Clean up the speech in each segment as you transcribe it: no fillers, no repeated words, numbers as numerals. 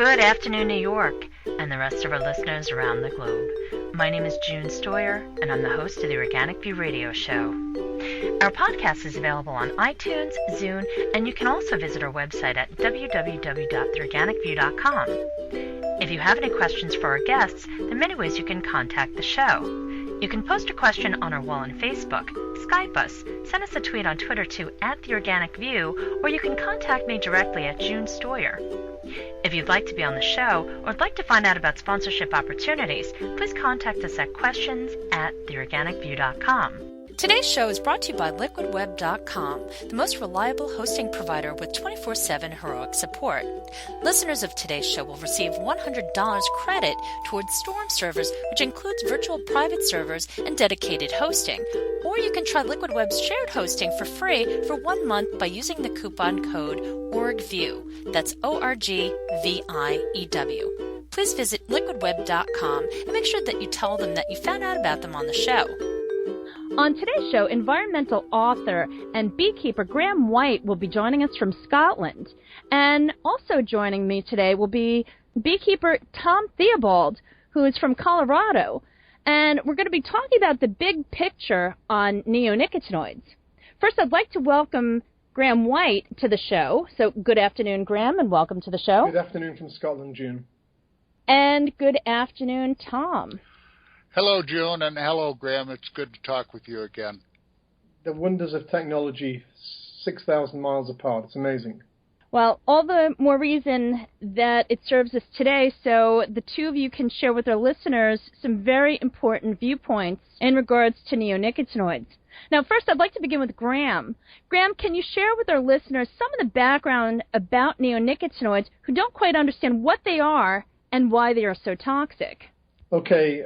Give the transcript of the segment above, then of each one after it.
Good afternoon, New York, and the rest of our listeners around the globe. My name is June Stoyer, and I'm the host of the Organic View radio show. Our podcast is available on iTunes, Zune, and you can also visit our website at www.theorganicview.com. If you have any questions for our guests, there are many ways you can contact the show. You can post a question on our wall on Facebook, Skype us, send us a tweet on Twitter to @TheOrganicView, or you can contact me directly at June Stoyer. If you'd like to be on the show or would like to find out about sponsorship opportunities, please contact us at questions@theorganicview.com. Today's show is brought to you by liquidweb.com, the most reliable hosting provider with 24/7 heroic support. Listeners of today's show will receive $100 credit towards Storm servers, which includes virtual private servers and dedicated hosting. Or you can try LiquidWeb's shared hosting for free for 1 month by using the coupon code ORGVIEW. That's ORGVIEW. Please visit liquidweb.com and make sure that you tell them that you found out about them on the show. On today's show, environmental author and beekeeper Graham White will be joining us from Scotland. And also joining me today will be beekeeper Tom Theobald, who is from Colorado. And we're going to be talking about the big picture on neonicotinoids. First, I'd like to welcome Graham White to the show. So good afternoon, Graham, and welcome to the show. Good afternoon from Scotland, June. And good afternoon, Tom. Hello, June, and hello, Graham. It's good to talk with you again. The wonders of technology, 6,000 miles apart. It's amazing. Well, all the more reason that it serves us today, so the two of you can share with our listeners some very important viewpoints in regards to neonicotinoids. Now, first, I'd like to begin with Graham. Graham, can you share with our listeners some of the background about neonicotinoids who don't quite understand what they are and why they are so toxic? Okay,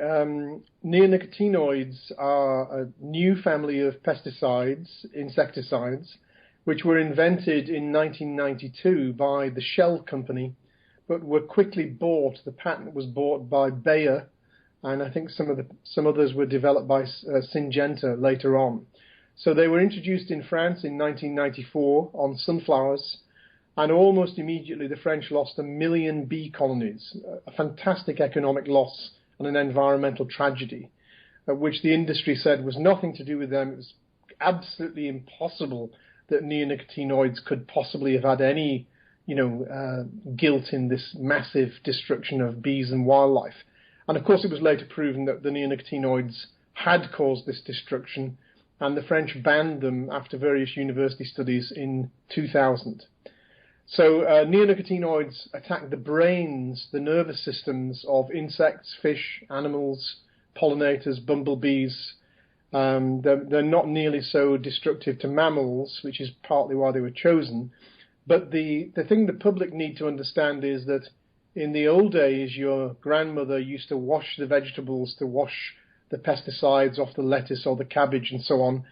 neonicotinoids are a new family of pesticides, insecticides, which were invented in 1992 by the Shell company, but were quickly bought. The patent was bought by Bayer, and I think some others were developed by Syngenta later on. So they were introduced in France in 1994 on sunflowers, and almost immediately the French lost 1 million bee colonies, a fantastic economic loss and an environmental tragedy, which the industry said was nothing to do with them. It was absolutely impossible that neonicotinoids could possibly have had any, guilt in this massive destruction of bees and wildlife. And of course, it was later proven that the neonicotinoids had caused this destruction, and the French banned them after various university studies in 2000. So neonicotinoids attack the brains, the nervous systems of insects, fish, animals, pollinators, bumblebees. They're not nearly so destructive to mammals, which is partly why they were chosen. But the thing the public need to understand is that in the old days, your grandmother used to wash the vegetables, to wash the pesticides off the lettuce or the cabbage and so on.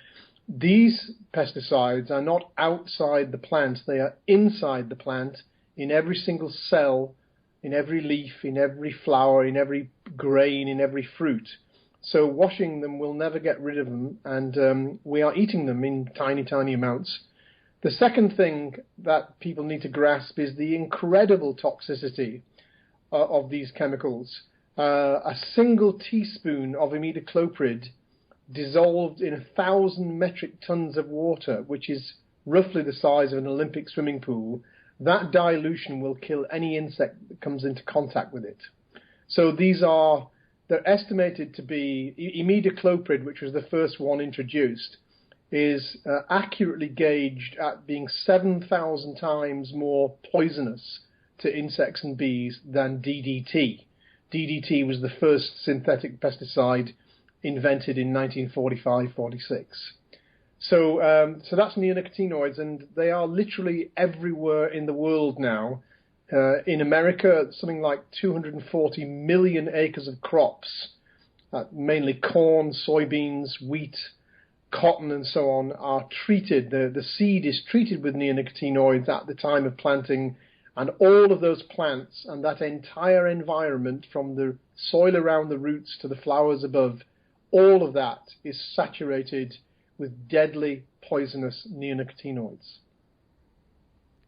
These pesticides are not outside the plant, they are inside the plant, in every single cell, in every leaf, in every flower, in every grain, in every fruit. So washing them will never get rid of them, and we are eating them in tiny, tiny amounts. The second thing that people need to grasp is the incredible toxicity of these chemicals. A single teaspoon of imidacloprid dissolved in 1,000 metric tons of water, which is roughly the size of an Olympic swimming pool, that dilution will kill any insect that comes into contact with it. So they're estimated to be, imidacloprid, which was the first one introduced, is accurately gauged at being 7,000 times more poisonous to insects and bees than DDT. DDT was the first synthetic pesticide invented in 1945-46. So that's neonicotinoids, and they are literally everywhere in the world now. In America, something like 240 million acres of crops, mainly corn, soybeans, wheat, cotton, and so on, are treated. The seed is treated with neonicotinoids at the time of planting, and all of those plants and that entire environment, from the soil around the roots to the flowers above, all of that is saturated with deadly, poisonous neonicotinoids.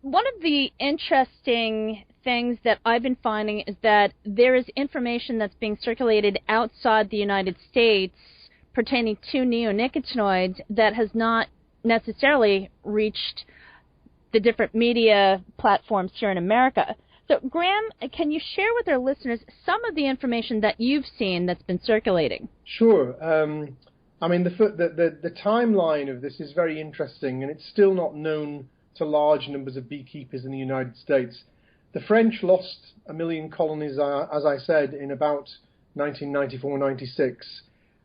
One of the interesting things that I've been finding is that there is information that's being circulated outside the United States pertaining to neonicotinoids that has not necessarily reached the different media platforms here in America. So, Graham, can you share with our listeners some of the information that you've seen that's been circulating? Sure. I mean, the timeline of this is very interesting, and it's still not known to large numbers of beekeepers in the United States. The French lost 1 million colonies, as I said, in about 1994-96,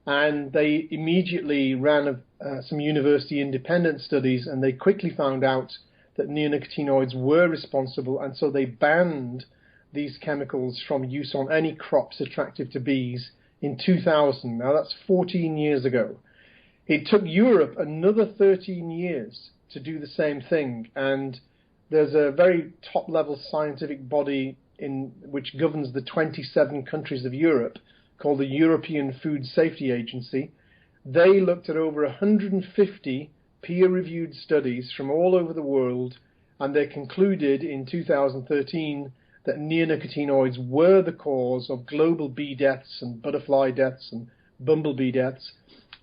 and they immediately ran some university independent studies, and they quickly found out that neonicotinoids were responsible, and so they banned these chemicals from use on any crops attractive to bees in 2000. Now that's 14 years ago. It took Europe another 13 years to do the same thing, and there's a very top-level scientific body which governs the 27 countries of Europe called the European Food Safety Agency. They looked at over 150 peer-reviewed studies from all over the world, and they concluded in 2013 that neonicotinoids were the cause of global bee deaths and butterfly deaths and bumblebee deaths.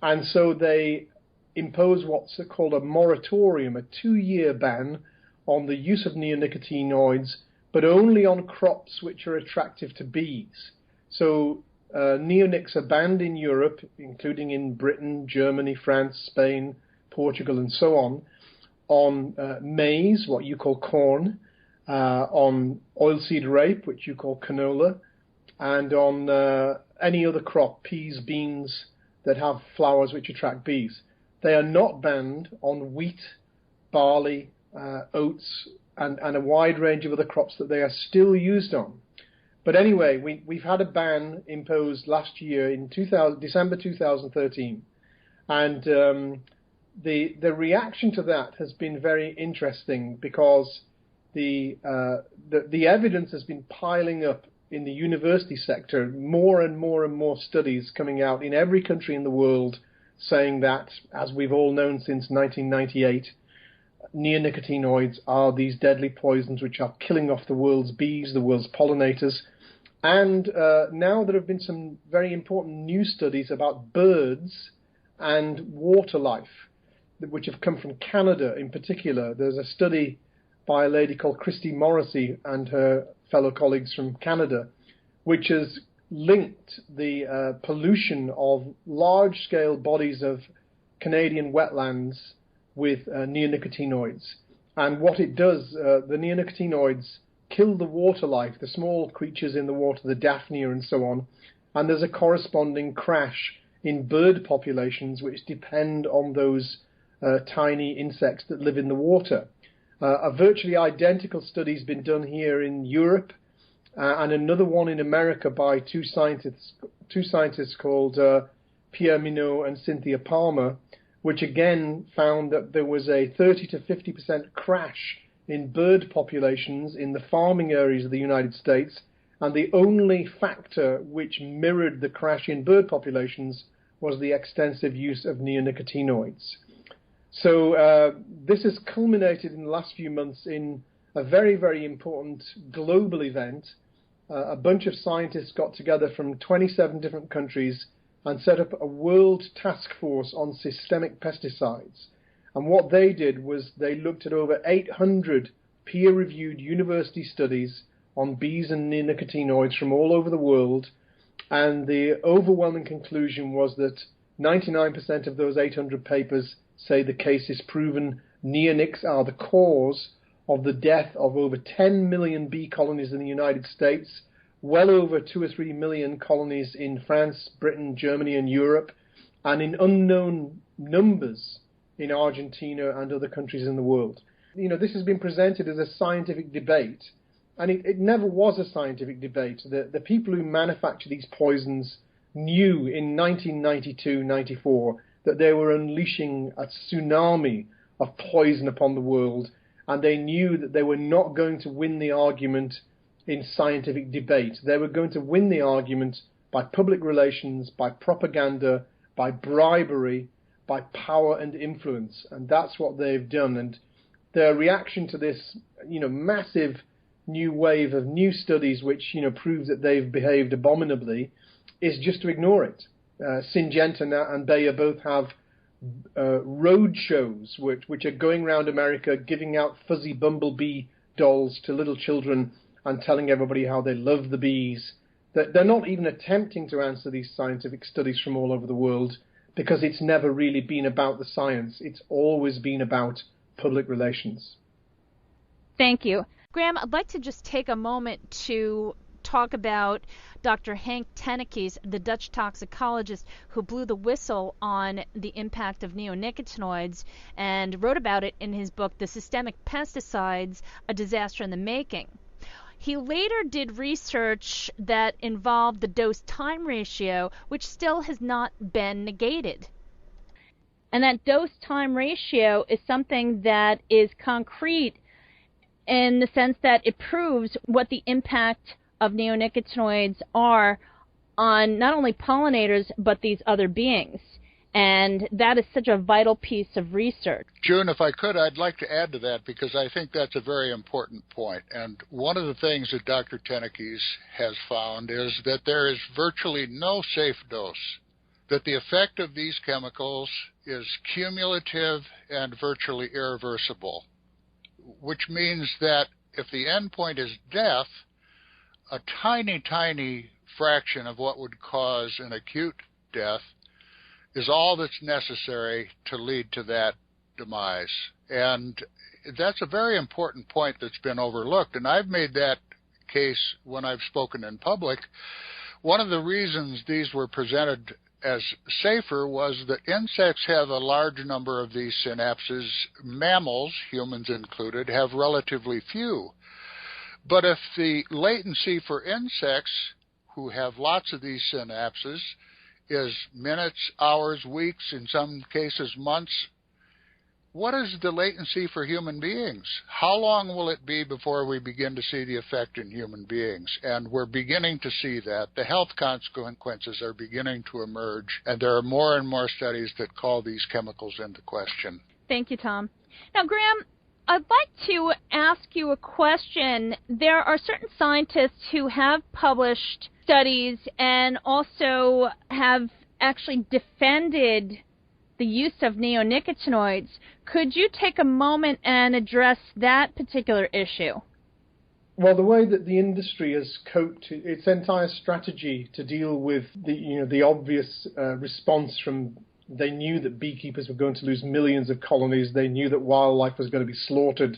And so they imposed what's called a moratorium, a 2-year ban on the use of neonicotinoids, but only on crops which are attractive to bees. So neonics are banned in Europe, including in Britain, Germany, France, Spain, Portugal, and so on maize, what you call corn, on oilseed rape, which you call canola, and on any other crop, peas, beans, that have flowers which attract bees. They are not banned on wheat, barley, oats, and a wide range of other crops that they are still used on. But anyway, we've had a ban imposed last year in December 2013, and the reaction to that has been very interesting, because the evidence has been piling up in the university sector, more and more and more studies coming out in every country in the world saying that, as we've all known since 1998, neonicotinoids are these deadly poisons which are killing off the world's bees, the world's pollinators. And now there have been some very important new studies about birds and water life, which have come from Canada in particular. There's a study by a lady called Christy Morrissey and her fellow colleagues from Canada, which has linked the pollution of large-scale bodies of Canadian wetlands with neonicotinoids. And what it does, the neonicotinoids kill the water life, the small creatures in the water, the Daphnia and so on, and there's a corresponding crash in bird populations which depend on those tiny insects that live in the water. A virtually identical study has been done here in Europe, and another one in America by two scientists called Pierre Minot and Cynthia Palmer, which again found that there was a 30 to 50% crash in bird populations in the farming areas of the United States, and the only factor which mirrored the crash in bird populations was the extensive use of neonicotinoids. So this has culminated in the last few months in a very, very important global event. A bunch of scientists got together from 27 different countries and set up a world task force on systemic pesticides. And what they did was they looked at over 800 peer-reviewed university studies on bees and neonicotinoids from all over the world. And the overwhelming conclusion was that 99% of those 800 papers say the case is proven. Neonics are the cause of the death of over 10 million bee colonies in the United States, well over 2 or 3 million colonies in France, Britain, Germany, and Europe, and in unknown numbers in Argentina and other countries in the world. You know, this has been presented as a scientific debate, and it never was a scientific debate. The people who manufacture these poisons knew in 1992-94 that they were unleashing a tsunami of poison upon the world, and they knew that they were not going to win the argument in scientific debate. They were going to win the argument by public relations, by propaganda, by bribery, by power and influence, and that's what they've done. And their reaction to this, massive new wave of new studies which, prove that they've behaved abominably, is just to ignore it. Syngenta and Bayer both have road shows which are going around America giving out fuzzy bumblebee dolls to little children and telling everybody how they love the bees. That they're not even attempting to answer these scientific studies from all over the world, because it's never really been about the science. It's always been about public relations. Thank you. Graham, I'd like to just take a moment to talk about Dr. Henk Tennekes, the Dutch toxicologist who blew the whistle on the impact of neonicotinoids and wrote about it in his book, The Systemic Pesticides, A Disaster in the Making. He later did research that involved the dose-time ratio, which still has not been negated. And that dose-time ratio is something that is concrete in the sense that it proves what the impact of neonicotinoids are on not only pollinators, but these other beings. And that is such a vital piece of research. June, if I could, I'd like to add to that because I think that's a very important point. And one of the things that Dr. Tennekes has found is that there is virtually no safe dose, that the effect of these chemicals is cumulative and virtually irreversible, which means that if the endpoint is death, a tiny, tiny fraction of what would cause an acute death is all that's necessary to lead to that demise. And that's a very important point that's been overlooked. And I've made that case when I've spoken in public. One of the reasons these were presented as safer was that insects have a large number of these synapses. Mammals, humans included, have relatively few. But if the latency for insects who have lots of these synapses is minutes, hours, weeks, in some cases months, what is the latency for human beings? How long will it be before we begin to see the effect in human beings? And we're beginning to see that. The health consequences are beginning to emerge, and there are more and more studies that call these chemicals into question. Thank you, Tom. Now, Graham, I'd like to ask you a question. There are certain scientists who have published studies and also have actually defended the use of neonicotinoids. Could you take a moment and address that particular issue? Well, the way that the industry has coped its entire strategy to deal with the obvious response from, they knew that beekeepers were going to lose millions of colonies. They knew that wildlife was going to be slaughtered.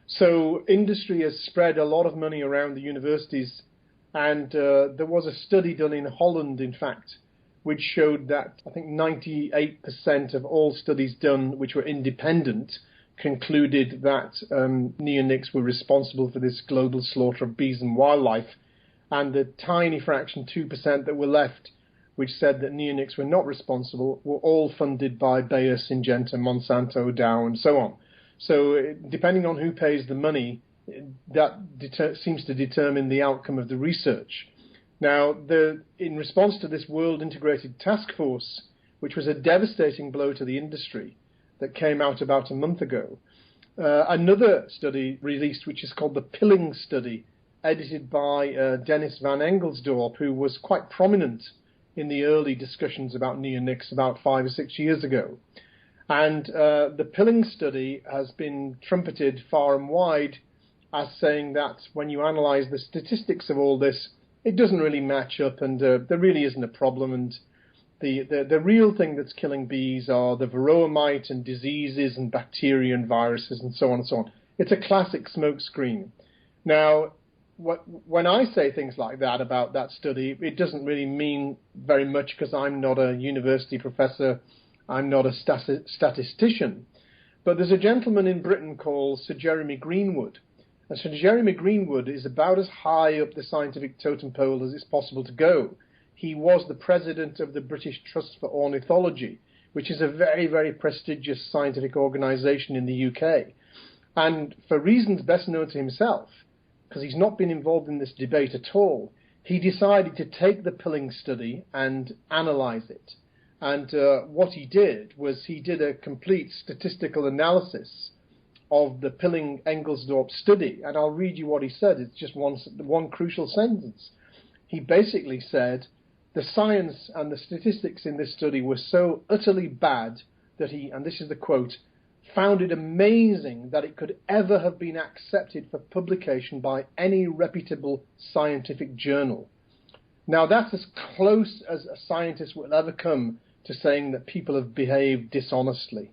So industry has spread a lot of money around the universities. And there was a study done in Holland, in fact, which showed that I think 98% of all studies done which were independent concluded that neonics were responsible for this global slaughter of bees and wildlife. And the tiny fraction, 2%, that were left, which said that neonics were not responsible, were all funded by Bayer, Syngenta, Monsanto, Dow, and so on. So depending on who pays the money, that seems to determine the outcome of the research. Now, in response to this World Integrated Task Force, which was a devastating blow to the industry that came out about a month ago, another study released, which is called the Pilling Study, edited by Dennis van Engelsdorp, who was quite prominent in the early discussions about neonics about 5 or 6 years ago. And the Pilling Study has been trumpeted far and wide as saying that when you analyze the statistics of all this, it doesn't really match up, and there really isn't a problem. And the real thing that's killing bees are the varroa mite and diseases and bacteria and viruses and so on and so on. It's a classic smokescreen. Now, when I say things like that about that study, it doesn't really mean very much because I'm not a university professor, I'm not a statistician. But there's a gentleman in Britain called Sir Jeremy Greenwood. And Sir Jeremy Greenwood is about as high up the scientific totem pole as it's possible to go. He was the president of the British Trust for Ornithology, which is a very, very prestigious scientific organisation in the UK. And for reasons best known to himself, because he's not been involved in this debate at all, he decided to take the Pilling Study and analyse it. And what he did was he did a complete statistical analysis of the Pilling-Engelsdorf study, and I'll read you what he said. It's just one crucial sentence. He basically said, the science and the statistics in this study were so utterly bad that he, and this is the quote, found it amazing that it could ever have been accepted for publication by any reputable scientific journal. Now, that's as close as a scientist will ever come to saying that people have behaved dishonestly.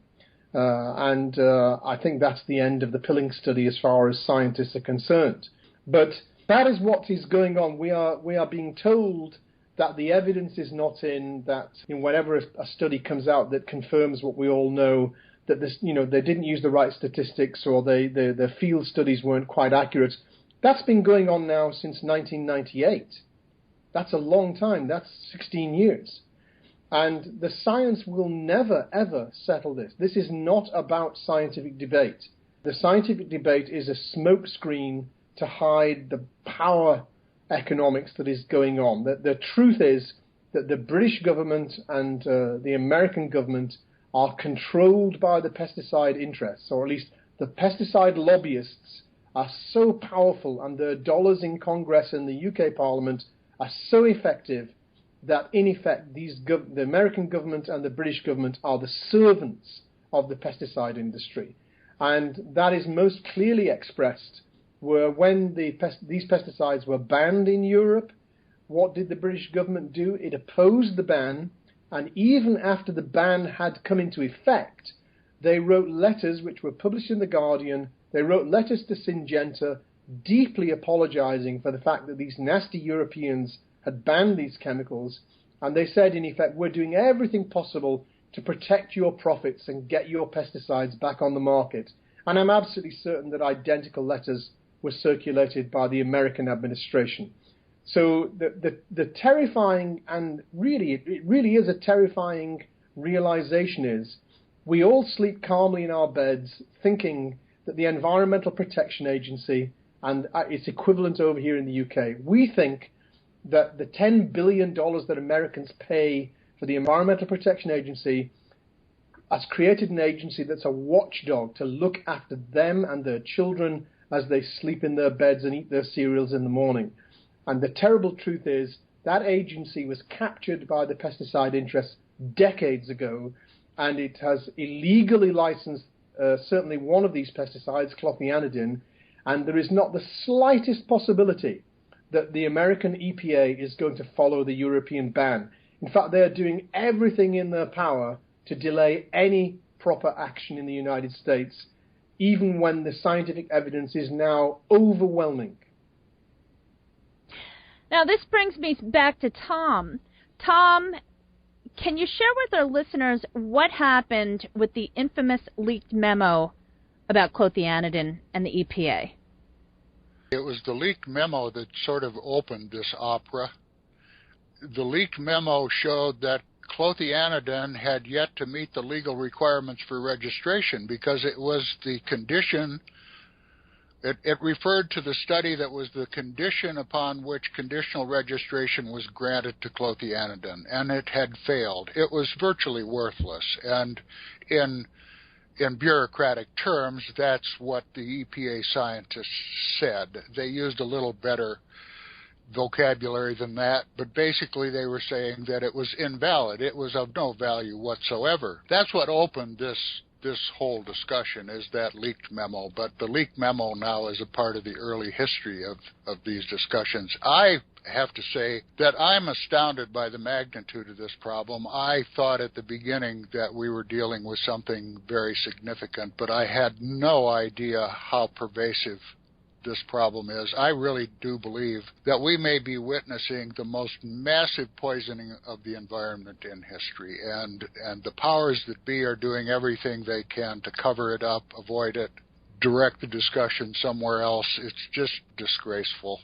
And I think that's the end of the Pilling study as far as scientists are concerned. But that is what is going on. We are being told that the evidence is not in, that whenever a study comes out that confirms what we all know, that this, they didn't use the right statistics, or the field studies weren't quite accurate. That's been going on now since 1998. That's a long time. That's 16 years. And the science will never, ever settle this. This is not about scientific debate. The scientific debate is a smokescreen to hide the power economics that is going on. The truth is that the British government and the American government are controlled by the pesticide interests, or at least the pesticide lobbyists are so powerful, and their dollars in Congress and the UK Parliament are so effective that, in effect, the American government and the British government are the servants of the pesticide industry. And that is most clearly expressed where when these pesticides were banned in Europe, what did the British government do? It opposed the ban, and even after the ban had come into effect, they wrote letters which were published in The Guardian. They wrote letters to Syngenta deeply apologizing for the fact that these nasty Europeans had banned these chemicals, and they said, in effect, we're doing everything possible to protect your profits and get your pesticides back on the market. And I'm absolutely certain that identical letters were circulated by the American administration. So the terrifying, and it really is a terrifying realization is, we all sleep calmly in our beds thinking that the Environmental Protection Agency and its equivalent over here in the UK, we think that the $10 billion that Americans pay for the Environmental Protection Agency has created an agency that's a watchdog to look after them and their children as they sleep in their beds and eat their cereals in the morning. And the terrible truth is that agency was captured by the pesticide interests decades ago, and it has illegally licensed certainly one of these pesticides, clothianidin, and there is not the slightest possibility that the American EPA is going to follow the European ban. In fact, they are doing everything in their power to delay any proper action in the United States, even when the scientific evidence is now overwhelming. Now, this brings me back to Tom. Tom, can you share with our listeners what happened with the infamous leaked memo about clothianidin and the EPA? It was the leaked memo that sort of opened this opera. The leaked memo showed that clothianidin had yet to meet the legal requirements for registration because it was the condition. It referred to the study that was the condition upon which conditional registration was granted to clothianidin, and it had failed. It was virtually worthless, and in bureaucratic terms, that's what the EPA scientists said. They used a little better vocabulary than that, but basically they were saying that it was invalid. It was of no value whatsoever. That's what opened this whole discussion, is that leaked memo. But the leaked memo now is a part of the early history of these discussions. I have to say that I'm astounded by the magnitude of this problem. I thought at the beginning that we were dealing with something very significant, but I had no idea how pervasive this problem is. I really do believe that we may be witnessing the most massive poisoning of the environment in history, and the powers that be are doing everything they can to cover it up, avoid it, direct the discussion somewhere else. It's just disgraceful.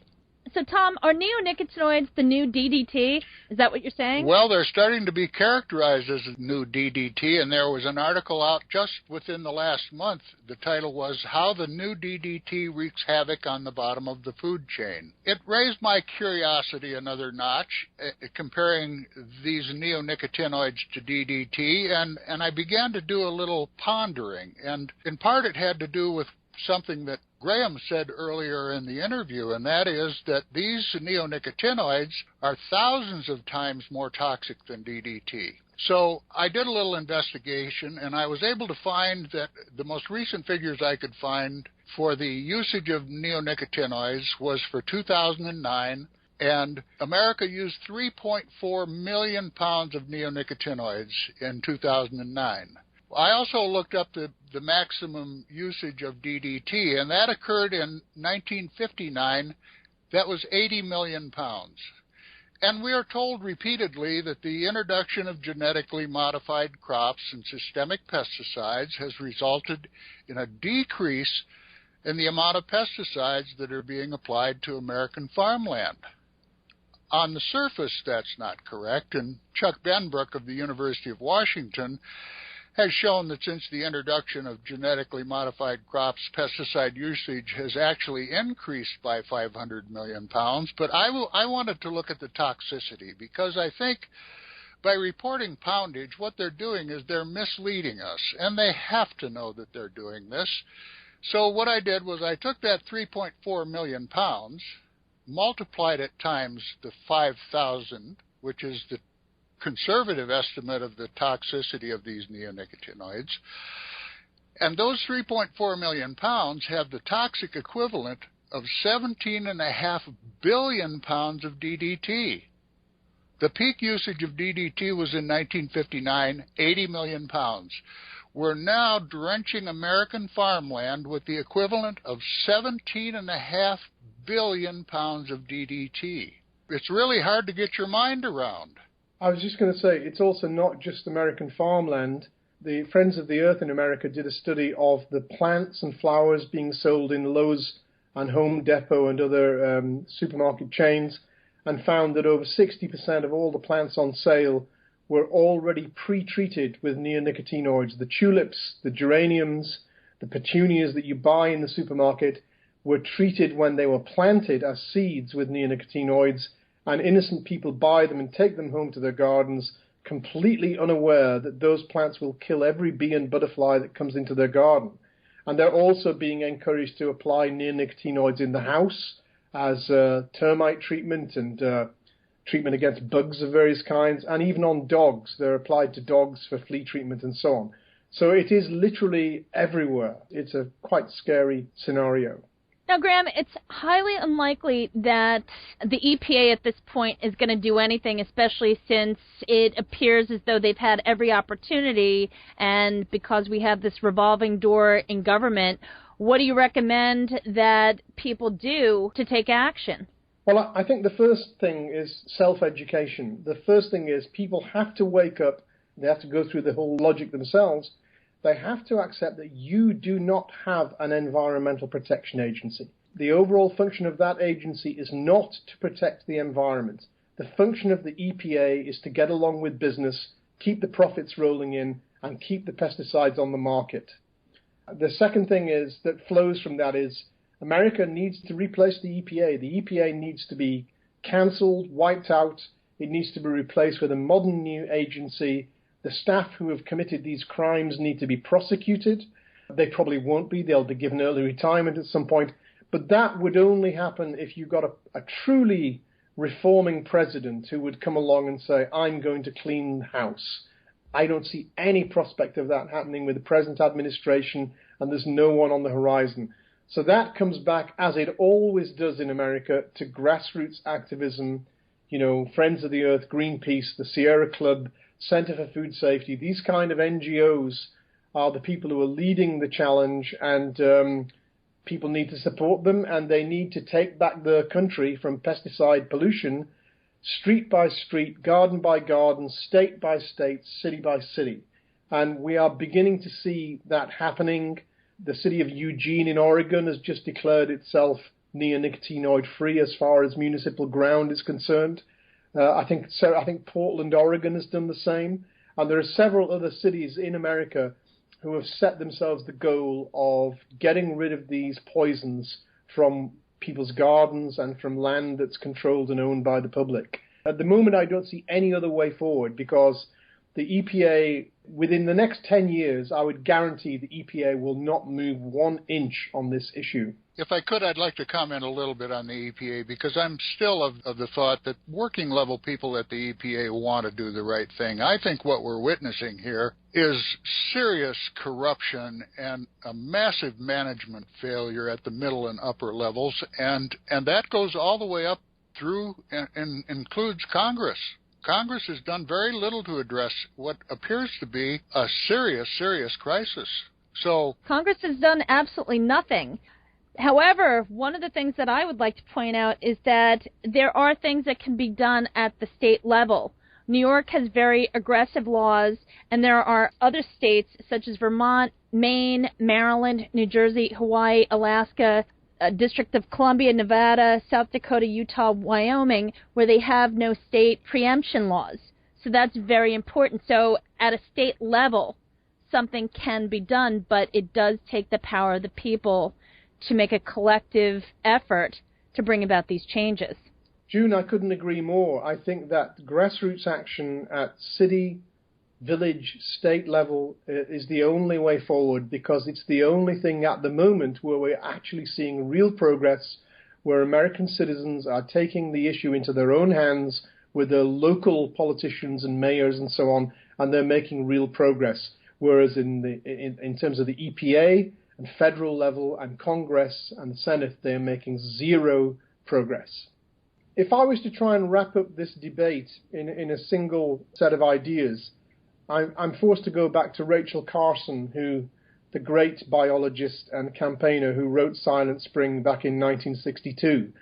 So, Tom, are neonicotinoids the new DDT? Is that what you're saying? Well, they're starting to be characterized as a new DDT, and there was an article out just within the last month. The title was, How the New DDT Wreaks Havoc on the Bottom of the Food Chain. It raised my curiosity another notch, comparing these neonicotinoids to DDT, and I began to do a little pondering. And in part it had to do with something that Graham said earlier in the interview, and that is that these neonicotinoids are thousands of times more toxic than DDT. So I did a little investigation, and I was able to find that the most recent figures I could find for the usage of neonicotinoids was for 2009, and America used 3.4 million pounds of neonicotinoids in 2009. I also looked up the maximum usage of DDT, and that occurred in 1959. That was 80 million pounds. And we are told repeatedly that the introduction of genetically modified crops and systemic pesticides has resulted in a decrease in the amount of pesticides that are being applied to American farmland. On the surface, that's not correct, and Chuck Benbrook of the University of Washington has shown that since the introduction of genetically modified crops, pesticide usage has actually increased by 500 million pounds. But I wanted to look at the toxicity, because I think by reporting poundage, what they're doing is they're misleading us, and they have to know that they're doing this. So what I did was I took that 3.4 million pounds, multiplied it times the 5,000, which is the conservative estimate of the toxicity of these neonicotinoids. And those 3.4 million pounds have the toxic equivalent of 17.5 billion pounds of DDT. The peak usage of DDT was in 1959, 80 million pounds. We're now drenching American farmland with the equivalent of 17.5 billion pounds of DDT. It's really hard to get your mind around. I was just going to say, it's also not just American farmland. The Friends of the Earth in America did a study of the plants and flowers being sold in Lowe's and Home Depot and other supermarket chains, and found that over 60% of all the plants on sale were already pre-treated with neonicotinoids. The tulips, the geraniums, the petunias that you buy in the supermarket were treated when they were planted as seeds with neonicotinoids, and innocent people buy them and take them home to their gardens, completely unaware that those plants will kill every bee and butterfly that comes into their garden. And they're also being encouraged to apply neonicotinoids in the house as termite treatment and treatment against bugs of various kinds, and even on dogs. They're applied to dogs for flea treatment and so on. So it is literally everywhere. It's a quite scary scenario. Now, Graham, it's highly unlikely that the EPA at this point is going to do anything, especially since it appears as though they've had every opportunity, and because we have this revolving door in government, what do you recommend that people do to take action? Well, I think the first thing is self-education. The first thing is people have to wake up. They have to go through the whole logic themselves. They have to accept that you do not have an environmental protection agency. The overall function of that agency is not to protect the environment. The function of the EPA is to get along with business, keep the profits rolling in, and keep the pesticides on the market. The second thing is that flows from that is America needs to replace the EPA. The EPA needs to be cancelled, wiped out. It needs to be replaced with a modern new agency. The staff who have committed these crimes need to be prosecuted. They probably won't be. They'll be given early retirement at some point. But that would only happen if you got a truly reforming president who would come along and say, I'm going to clean the house. I don't see any prospect of that happening with the present administration, and there's no one on the horizon. So that comes back, as it always does in America, to grassroots activism, Friends of the Earth, Greenpeace, the Sierra Club, Center for Food Safety. These kind of NGOs are the people who are leading the challenge, and people need to support them, and they need to take back the country from pesticide pollution, street by street, garden by garden, state by state, city by city. And we are beginning to see that happening. The city of Eugene in Oregon has just declared itself neonicotinoid-free as far as municipal ground is concerned. I think Portland, Oregon has done the same. And there are several other cities in America who have set themselves the goal of getting rid of these poisons from people's gardens and from land that's controlled and owned by the public. At the moment, I don't see any other way forward, because the EPA within the next 10 years, I would guarantee the EPA will not move 1 inch on this issue. If I could, I'd like to comment a little bit on the EPA, because I'm still of the thought that working level people at the EPA want to do the right thing. I think what we're witnessing here is serious corruption and a massive management failure at the middle and upper levels, and that goes all the way up through and includes Congress. Congress has done very little to address what appears to be a serious crisis. So Congress has done absolutely nothing. However, one of the things that I would like to point out is that there are things that can be done at the state level. New York has very aggressive laws, and there are other states such as Vermont, Maine, Maryland, New Jersey, Hawaii, Alaska, District of Columbia, Nevada, South Dakota, Utah, Wyoming, where they have no state preemption laws. So that's very important. So at a state level, something can be done, but it does take the power of the people to make a collective effort to bring about these changes. June, I couldn't agree more. I think that grassroots action at city, village, state level is the only way forward, because it's the only thing at the moment where we're actually seeing real progress, where American citizens are taking the issue into their own hands with their local politicians and mayors and so on, and they're making real progress. Whereas in terms of the EPA and federal level and Congress and the Senate, they're making zero progress. If I was to try and wrap up this debate in a single set of ideas, I'm forced to go back to Rachel Carson, the great biologist and campaigner who wrote Silent Spring back in 1962.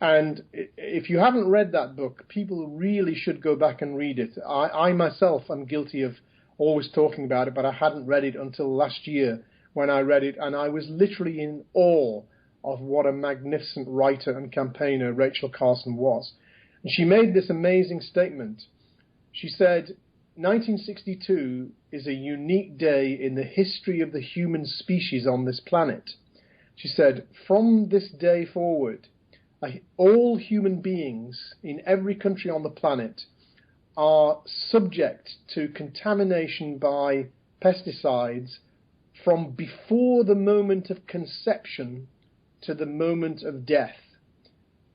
And if you haven't read that book, people really should go back and read it. I myself am guilty of always talking about it, but I hadn't read it until last year when I read it, and I was literally in awe of what a magnificent writer and campaigner Rachel Carson was. And she made this amazing statement. She said, 1962 is a unique day in the history of the human species on this planet. She said, from this day forward, all human beings in every country on the planet are subject to contamination by pesticides from before the moment of conception to the moment of death.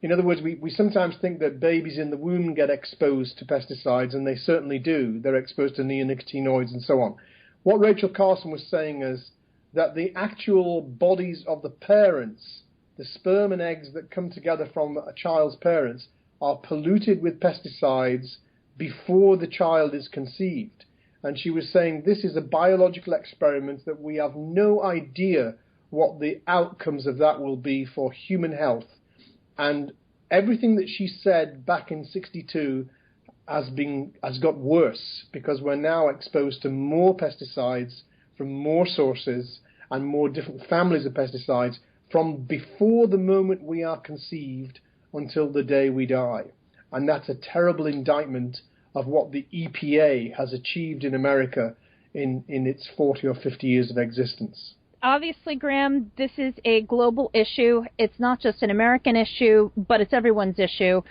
In other words, we sometimes think that babies in the womb get exposed to pesticides, and they certainly do. They're exposed to neonicotinoids and so on. What Rachel Carson was saying is that the actual bodies of the parents, the sperm and eggs that come together from a child's parents, are polluted with pesticides before the child is conceived. And she was saying this is a biological experiment that we have no idea what the outcomes of that will be for human health. And everything that she said back in 62 has got worse, because we're now exposed to more pesticides from more sources and more different families of pesticides from before the moment we are conceived until the day we die. And that's a terrible indictment of what the EPA has achieved in America in its 40 or 50 years of existence. Obviously, Graham, this is a global issue. It's not just an American issue, but it's everyone's issue.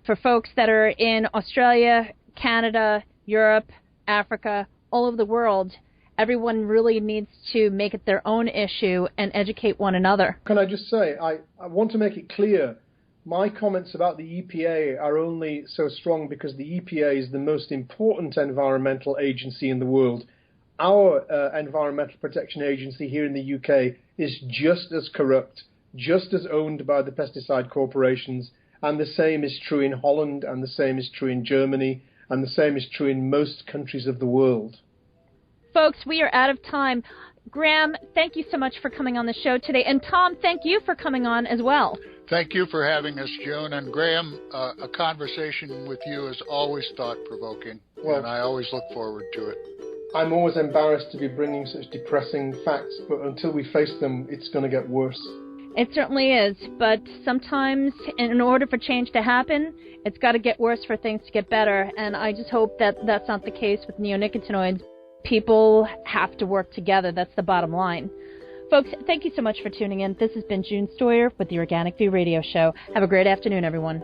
For folks that are in Australia, Canada, Europe, Africa, all over the world, everyone really needs to make it their own issue and educate one another. Can I just say, I want to make it clear, my comments about the EPA are only so strong because the EPA is the most important environmental agency in the world. Our Environmental Protection Agency here in the UK is just as corrupt, just as owned by the pesticide corporations, and the same is true in Holland, and the same is true in Germany, and the same is true in most countries of the world. Folks, we are out of time. Graham, thank you so much for coming on the show today. And Tom, thank you for coming on as well. Thank you for having us, June. And Graham, a conversation with you is always thought-provoking, and I always look forward to it. I'm always embarrassed to be bringing such depressing facts, but until we face them, it's going to get worse. It certainly is, but sometimes in order for change to happen, it's got to get worse for things to get better, and I just hope that that's not the case with neonicotinoids. People have to work together. That's the bottom line. Folks, thank you so much for tuning in. This has been June Stoyer with the Organic View Radio Show. Have a great afternoon, everyone.